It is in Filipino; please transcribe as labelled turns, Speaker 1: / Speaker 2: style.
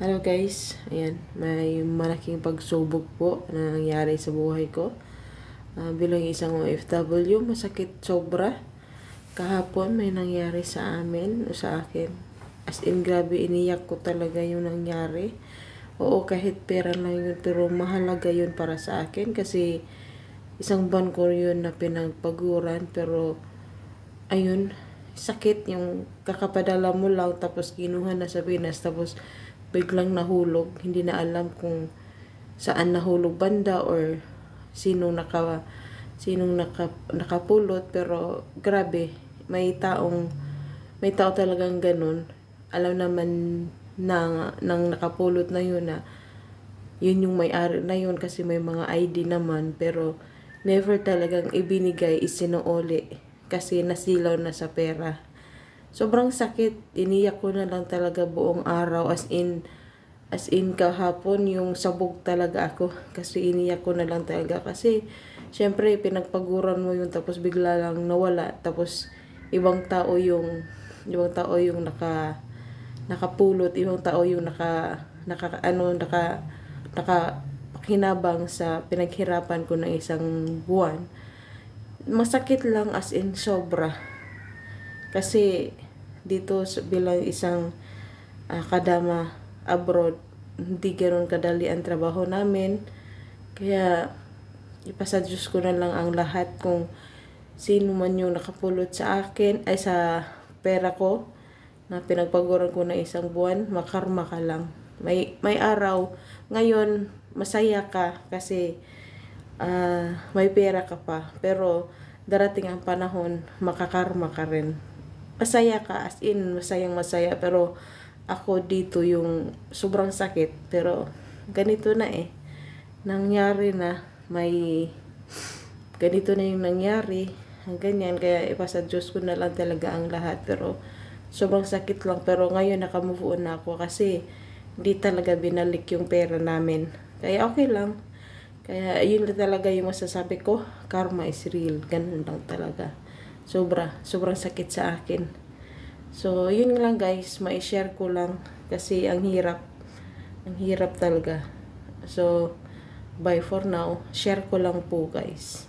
Speaker 1: Hello guys, ayan, may malaking pagsubok po na nangyari sa buhay ko. Bilang isang OFW, masakit sobra. Kahapon may nangyari sa amin o sa akin. As in, grabe, iniyak ko talaga yung nangyari. Oo, kahit pera lang yun, pero mahalaga yun para sa akin kasi isang buwan ko yun na pinagpaguran. Pero, ayun, sakit yung kakapadala mo lang tapos kinuha na sa Pinas tapos biglang nahulog. Hindi na alam kung saan nahulog banda or sinong nakapulot, pero grabe, may tao talagang ganun. Alam naman nang nakapulot na yun na yun yung may-ari na yun kasi may mga ID naman, pero never talagang ibinigay, isinuoli kasi nasilaw na sa pera. Sobrang sakit, iniyak ko na lang talaga buong araw, as in kahapon yung sabog talaga ako kasi iniyak ko na lang talaga kasi syempre pinagpaguran mo yun tapos bigla lang nawala, tapos ibang tao yung nakapulot, ibang tao yung nakapakinabang sa pinaghirapan ko ng isang buwan. Masakit lang, as in sobra. Kasi dito bilang isang kadama abroad, hindi ganoon kadali ang trabaho namin. Kaya ipasa Diyos ko na lang ang lahat kung sino man yung nakapulot sa akin, ay sa pera ko na pinagpaguran ko na isang buwan, makarma ka lang. May araw, ngayon masaya ka kasi may pera ka pa, pero darating ang panahon, makakarma ka rin. Masaya ka, as in masaya, pero ako dito yung sobrang sakit, pero ganito na nangyari na, may ganito na yung nangyari, ganyan, kaya ipasa Diyos ko na lang talaga ang lahat. Pero sobrang sakit lang, pero ngayon nakamove on na ako kasi hindi talaga binalik yung pera namin, kaya okay lang. Kaya yun na talaga yung masasabi ko, karma is real, ganun lang talaga. Sobrang sakit sa akin. So, yun lang guys, mai-share ko lang kasi ang hirap talaga. So, bye for now. Share ko lang po guys.